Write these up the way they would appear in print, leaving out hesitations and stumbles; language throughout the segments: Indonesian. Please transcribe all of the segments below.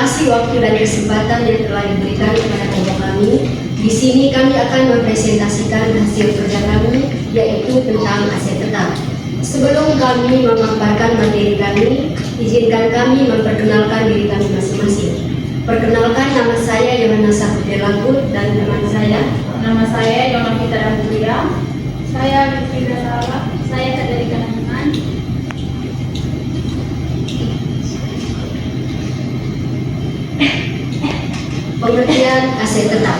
kasih waktu dan kesempatan yang telah diberikan kepada kelompok kami. Di sini kami akan mempresentasikan hasil kerja kami, yaitu tentang aset tetap. Sebelum kami memaparkan materi kami, izinkan kami memperkenalkan diri kami masing-masing. Perkenalkan, nama saya Yohana Saputra Langkut dan teman saya. Nama saya Yona Fitra Rambuya. Saya Fitra Salah. Saya dari Kanangan. Pengertian aset tetap.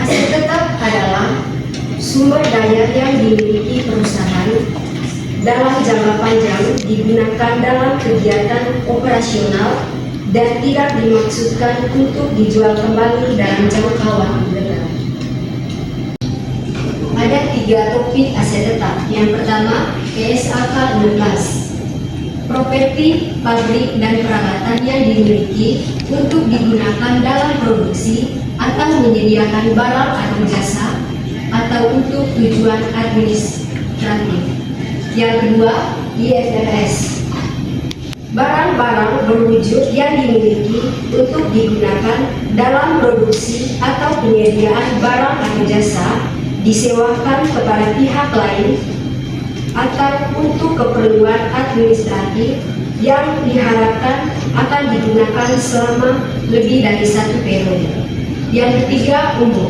Aset tetap adalah sumber daya yang dimiliki perusahaan dalam jangka panjang, digunakan dalam kegiatan operasional dan tidak dimaksudkan untuk dijual kembali dalam jangka waktu dekat. Ada 3 topik aset tetap. Yang pertama, PSAK 16. Properti, pabrik, dan peralatan yang dimiliki untuk digunakan dalam produksi atau menyediakan barang atau jasa atau untuk tujuan administratif. Yang kedua, IFRS. Barang-barang berwujud yang dimiliki untuk digunakan dalam produksi atau penyediaan barang atau jasa disewakan kepada pihak lain atau untuk keperluan administratif yang diharapkan akan digunakan selama lebih dari 1 periode. Yang ketiga, umum.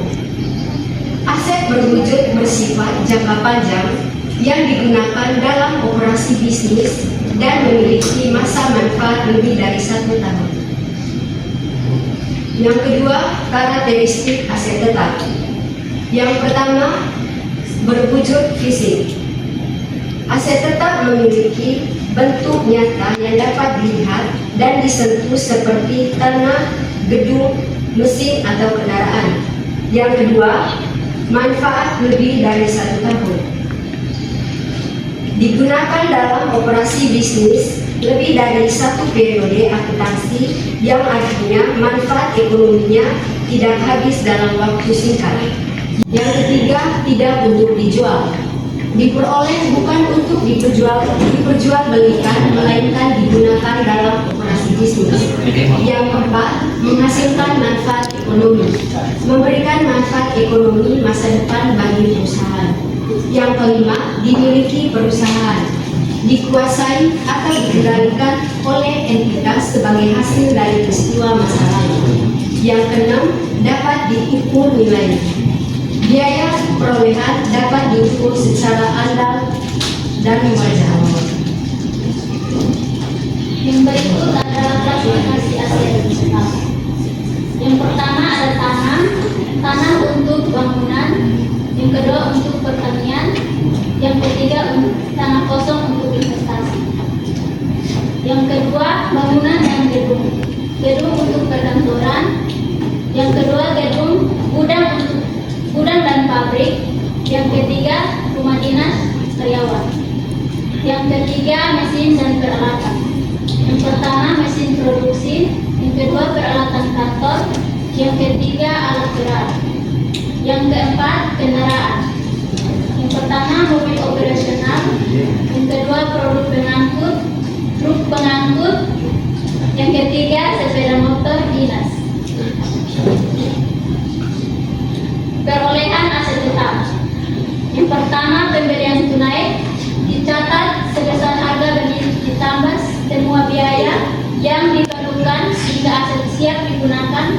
Aset berwujud bersifat jangka panjang yang digunakan dalam operasi bisnis dan memiliki masa manfaat lebih dari 1 tahun. Yang kedua, karakteristik aset tetap. Yang pertama, berwujud fisik. Aset tetap memiliki bentuk nyata yang dapat dilihat dan disentuh seperti tanah, gedung, mesin, atau kendaraan. Yang kedua, manfaat lebih dari 1 tahun. Digunakan dalam operasi bisnis lebih dari 1 periode akuntansi yang artinya manfaat ekonominya tidak habis dalam waktu singkat. Yang ketiga, tidak untuk dijual. Diperoleh bukan untuk diperjualbelikan, melainkan digunakan dalam operasi bisnis. Yang keempat, menghasilkan manfaat ekonomi, memberikan manfaat ekonomi masa depan bagi perusahaan. Yang kelima, dimiliki perusahaan, dikuasai atau dikendalikan oleh entitas sebagai hasil dari peristiwa masa lalu. Yang keenam, dapat diukur nilainya. Biaya perolehan dapat diukur secara andal dan wajar. Yang berikut adalah klasifikasi aset tetap. Yang pertama ada tanah untuk bangunan. Yang kedua untuk pertanian. Yang ketiga tanah kosong untuk investasi. Yang kedua bangunan dan gedung. Gedung untuk perkantoran. Yang kedua gudang dan pabrik. Yang ketiga rumah dinas karyawan. Yang ketiga mesin dan peralatan. Yang pertama mesin produksi, yang kedua peralatan kantor, yang ketiga alat berat. Yang keempat kendaraan. Yang pertama mobil operasional, yang kedua produk pengangkut, truk pengangkut, yang ketiga sepeda motor dinas. Perolehan aset tetap. Yang pertama pembelian tunai, dicatat sebesar harga beli ditambah semua biaya yang diperlukan hingga aset siap digunakan.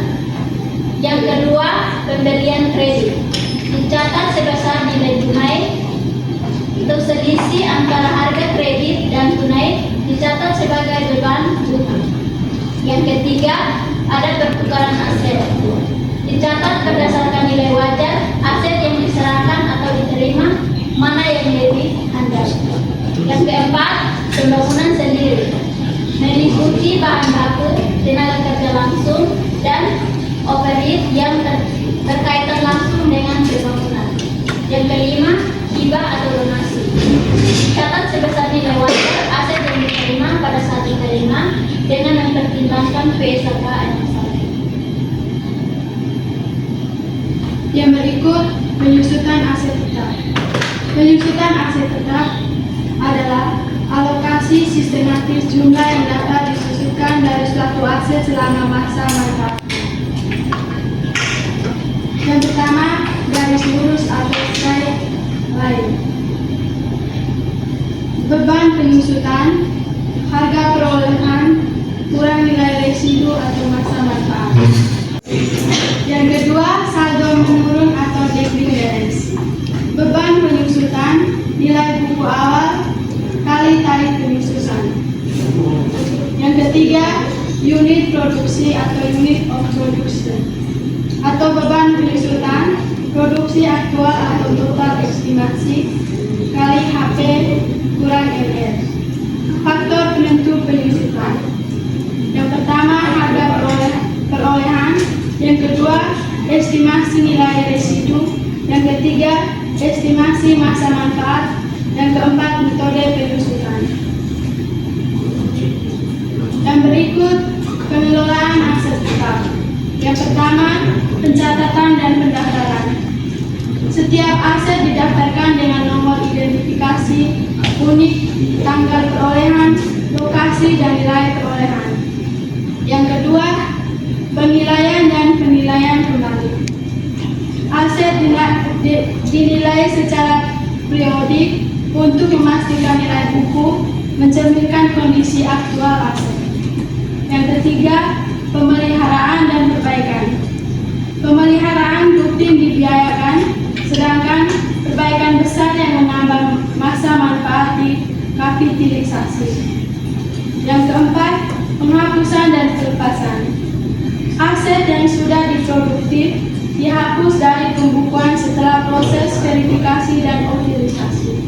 Yang kedua pembelian kredit, dicatat sebesar nilai tunai. Untuk selisih antara harga kredit dan tunai dicatat sebagai beban utang. Yang ketiga ada pertukaran aset, dicatat berdasarkan nilai wajar aset yang diserahkan atau diterima, mana yang lebih handal. Yang keempat, pembangunan sendiri, meliputi bahan baku, tenaga kerja langsung, dan overhead yang berkaitan langsung dengan pembangunan. Yang kelima, hibah atau donasi, dicatat sebesar nilai wajar aset yang diterima pada saat diterima dengan mempertimbangkan PSAK 1. Yang berikut, penyusutan aset tetap. Penyusutan aset tetap adalah alokasi sistematis sistematis jumlah yang dapat disusutkan dari suatu aset selama masa manfaat. Yang pertama, garis lurus atau straight line. Beban penyusutan, harga perolehan, kurang nilai residu atau masa manfaat. Yang kedua, saldo menurun atau declining balance. Beban penyusutan, nilai buku awal, kali tarif penyusutan. Yang ketiga, unit produksi atau unit of production. Atau beban penyusutan, produksi aktual atau total estimasi, kali HP kurang LR. Faktor penentu penyusutan. Yang pertama, harga perolehan. Yang kedua, estimasi nilai residu. Yang ketiga, estimasi masa manfaat. Yang keempat, metode penyusutan. Dan berikut pengelolaan aset tetap. Yang pertama, pencatatan dan pendaftaran. Setiap aset didaftarkan dengan nomor identifikasi, unik, tanggal perolehan, lokasi, dan nilai perolehan. Yang kedua, penilaian dan penilaian kembali. Aset dinilai secara periodik untuk memastikan nilai buku mencerminkan kondisi aktual aset. Yang ketiga, pemeliharaan dan perbaikan. Pemeliharaan rutin dibiayakan, sedangkan perbaikan besar yang menambah masa manfaat dikapitalisasi. Yang keempat, penghapusan dan pelepasan. Aset yang sudah diproduktif dihapus dari pembukuan setelah proses verifikasi dan utilisasi.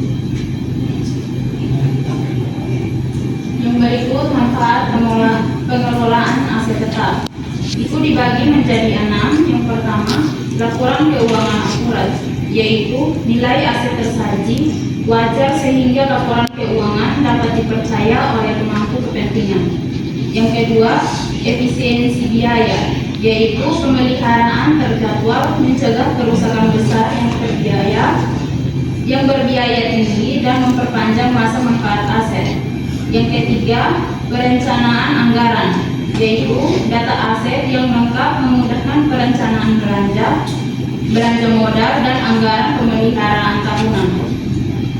Yang berikut manfaat pengelolaan aset tetap. Itu dibagi menjadi 6. Yang pertama, laporan keuangan akurat, yaitu nilai aset tersaji wajar sehingga laporan keuangan dapat dipercaya oleh pemangku kepentingan. Yang kedua, efisiensi biaya, yaitu pemeliharaan terjadwal mencegah kerusakan besar yang berbiaya tinggi dan memperpanjang masa manfaat aset. Yang ketiga, perencanaan anggaran, yaitu data aset yang lengkap memudahkan perencanaan belanja modal dan anggaran pemeliharaan tahunan.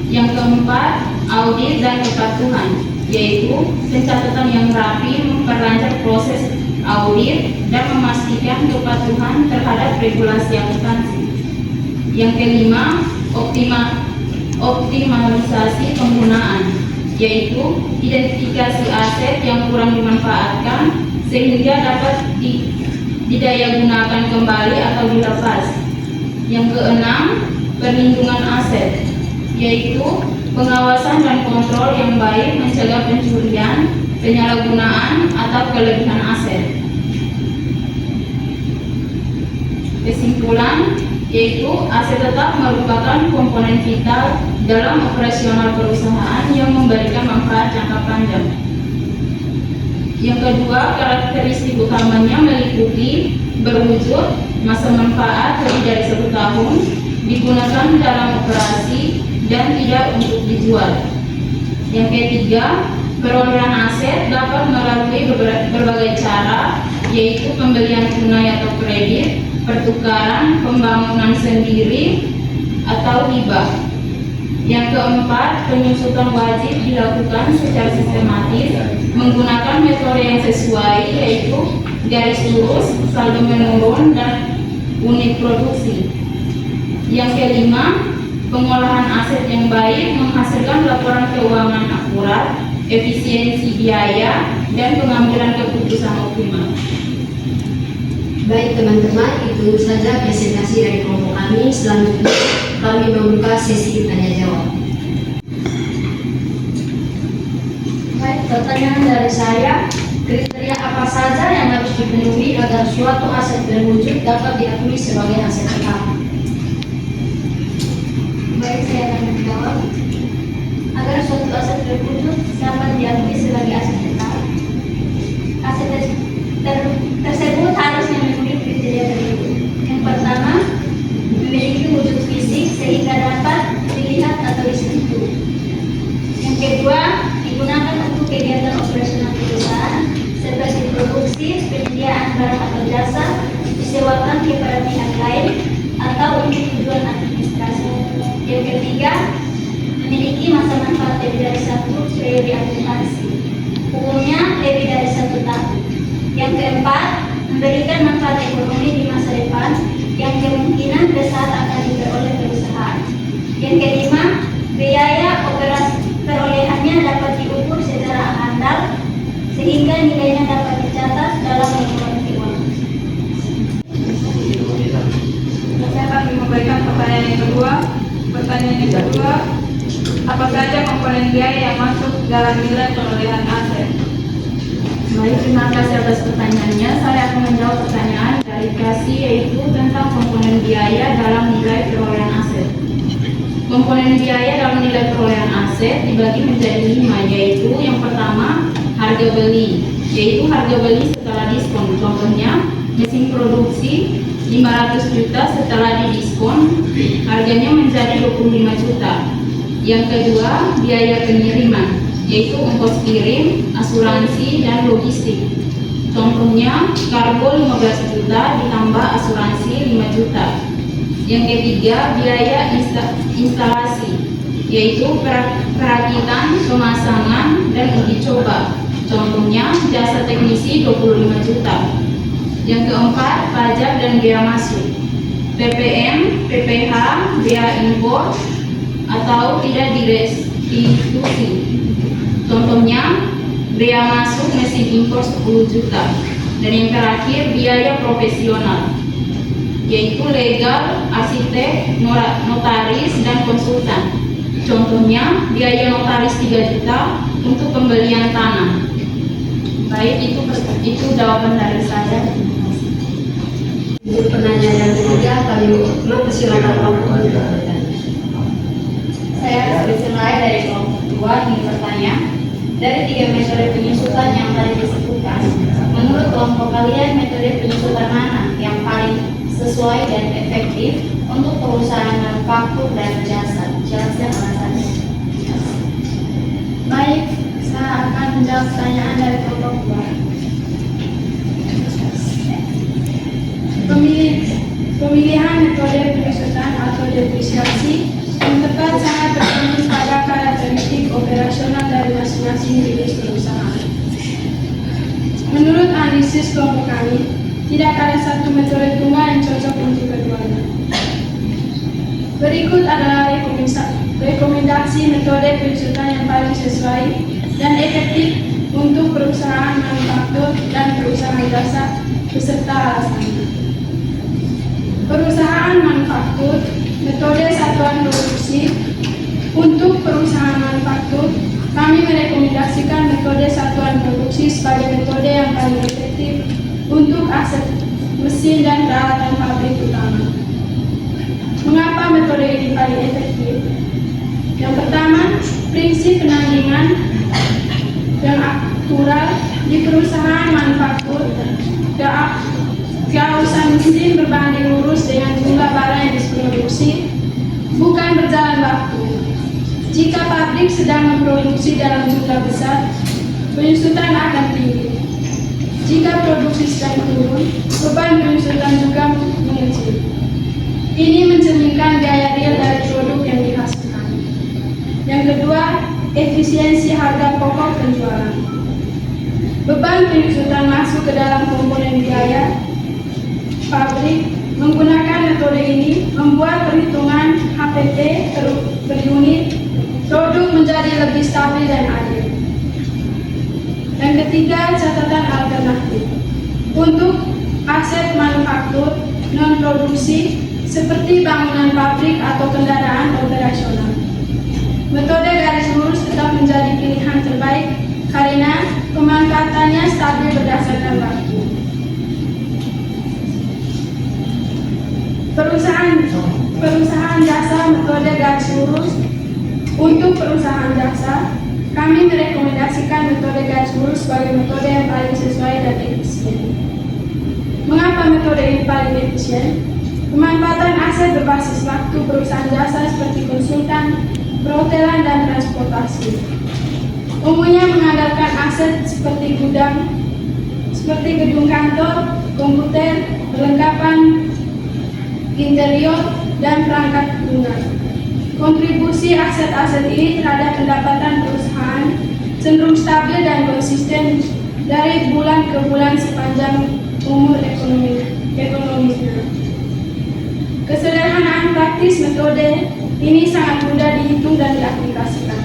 Yang keempat, audit dan kepatuhan, yaitu pencatatan yang rapi memperlancar proses audit dan memastikan kepatuhan terhadap regulasi akuntansi. Yang kelima, optimalisasi penggunaan, yaitu identifikasi aset yang kurang dimanfaatkan sehingga dapat didayagunakan kembali atau dilepas. Yang keenam, perlindungan aset, yaitu pengawasan dan kontrol yang baik mencegah pencurian, penyalahgunaan, atau kelebihan aset. Kesimpulan, yaitu aset tetap merupakan komponen vital dalam operasional perusahaan yang memberikan manfaat jangka panjang. Yang kedua, karakteristik utamanya meliputi berwujud masa manfaat lebih dari 1 tahun, digunakan dalam operasi, dan tidak untuk dijual. Yang ketiga, perolehan aset dapat melalui berbagai cara, yaitu pembelian tunai atau kredit, pertukaran, pembangunan sendiri, atau hibah. Yang keempat, penyusutan wajib dilakukan secara sistematis menggunakan metode yang sesuai, yaitu garis lurus, saldo menurun, dan unit produksi. Yang kelima, pengolahan aset yang baik menghasilkan laporan keuangan akurat, efisiensi biaya, dan pengambilan keputusan optimal. Baik teman-teman, itu saja presentasi dari kelompok kami. Selanjutnya kami membuka sesi tanya jawab. Baik, pertanyaan dari saya, kriteria apa saja yang harus dipenuhi agar suatu aset berwujud dapat diakui sebagai aset tetap? Baik, saya akan menjawab. Agar suatu aset berwujud dapat diakui sebagai aset tetap, aset tersebut harus memenuhi kriteria berikut. Yang pertama, memiliki wujud fisik sehingga dapat dilihat atau disentuh. Yang kedua, digunakan untuk kegiatan memberikan manfaat ekonomi di masa depan yang kemungkinan besar akan diperoleh perusahaan. Yang kelima, biaya operasi perolehannya dapat diukur secara handal sehingga nilainya dapat dicatat dalam laporan keuangan. Saya akan memberikan pertanyaan yang kedua. Pertanyaan yang kedua, apa saja komponen biaya yang masuk dalam nilai perolehan aset? Baik, terima kasih atas pertanyaannya. Saya akan menjawab pertanyaan dari Kasih, yaitu tentang komponen biaya dalam nilai perolehan aset. Komponen biaya dalam nilai perolehan aset dibagi menjadi 5, yaitu yang pertama harga beli, yaitu harga beli setelah diskon. Contohnya mesin produksi 500 juta, setelah didiskon harganya menjadi 25 juta. Yang kedua biaya pengiriman, yaitu ongkos kirim, asuransi, dan logistik. Contohnya kargo 15 juta ditambah asuransi 5 juta. Yang ketiga biaya instalasi, yaitu perakitan, pemasangan, dan uji coba. Contohnya jasa teknisi 25 juta. Yang keempat pajak dan bea masuk, PPN, PPH, bea impor atau tidak direstitusi. Contohnya bea masuk mesin impor 10 juta. Dan yang terakhir biaya profesional, yaitu legal, arsitek, notaris, dan konsultan. Contohnya biaya notaris 3 juta untuk pembelian tanah. Baik, itu jawaban dari saya. Untuk pertanyaan yang ketiga, kami mempersilakan kelompok bertanya. Saya Christian Lai dari kelompok 2 ingin bertanya, dari 3 metode penyusutan yang tadi disebutkan, menurut kelompok kalian metode penyusutan mana yang paling sesuai dan efektif untuk perusahaan manufaktur dan jasa? Jelaskan alasannya. Baik, saya akan menjawab pertanyaan dari kelompok 2. Pemilihan metode penyusutan atau depresiasi yang tepat sangat bergantung pada karakteristik operasional dari masing-masing jenis perusahaan. Menurut analisis kelompok kami, tidak ada satu metode tunggal yang cocok untuk keduanya. Berikut adalah rekomendasi metode penyusutan yang paling sesuai dan efektif untuk perusahaan manufaktur dan perusahaan jasa beserta alasannya. Perusahaan manufaktur, metode satuan produksi. Untuk perusahaan manufaktur, kami merekomendasikan metode satuan produksi sebagai metode yang paling efektif untuk aset mesin dan peralatan pabrik utama. Mengapa metode ini paling efektif? Yang pertama, prinsip penandingan yang akurat di perusahaan manufaktur. Keharusan mesin berbanding lurus dengan jumlah barang yang diproduksi, bukan berjalan waktu. Jika pabrik sedang memproduksi dalam jumlah besar, penyusutan akan tinggi. Jika produksi sedang turun, beban penyusutan juga mengecil. Ini mencerminkan gaya real dari produk yang dihasilkan. Yang kedua, efisiensi harga pokok penjualan. Beban penyusutan masuk ke dalam komponen biaya pabrik. Menggunakan metode ini membuat perhitungan HPT per unit produk menjadi lebih stabil dan adil. Yang ketiga, catatan alternatif. Untuk aset manufaktur non-produksi seperti bangunan pabrik atau kendaraan operasional, metode garis lurus tetap menjadi pilihan terbaik karena pemanfaatannya stabil berdasarkan waktu. Perusahaan jasa, metode garis lurus. Untuk perusahaan jasa, kami merekomendasikan metode garis lurus sebagai metode yang paling sesuai dan efisien. Mengapa metode ini paling efisien? Pemanfaatan aset berbasis waktu perusahaan jasa seperti konsultan, perhotelan, dan transportasi. Umumnya mengandalkan aset seperti gudang, seperti gedung kantor, komputer, perlengkapan interior, dan perangkat lunak. Kontribusi aset-aset ini terhadap pendapatan perusahaan cenderung stabil dan konsisten dari bulan ke bulan sepanjang umur ekonominya. Kesederhanaan praktis metode ini sangat mudah dihitung dan diaplikasikan.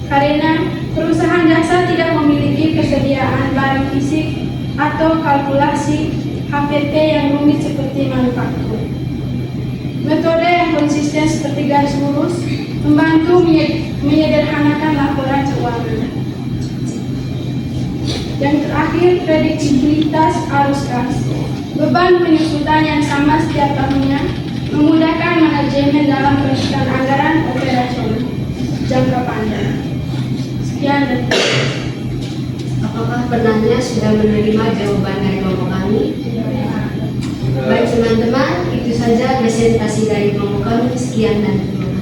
Karena perusahaan jasa tidak memiliki kesediaan barang fisik atau kalkulasi HPP yang rumit seperti manufaktur. Metode yang konsisten seperti garis lurus membantu menyederhanakan laporan keuangan. Yang terakhir, prediksibilitas arus kas. Beban penyusutan yang sama setiap tahunnya memudahkan manajemen dalam penyusunan anggaran operasional jangka panjang. Sekian dan terima kasih. Apakah penanya sudah menerima jawaban dari kelompok kami? Baik teman-teman, itu saja presentasi dari kelompok kami. Sekian dan terima kasih.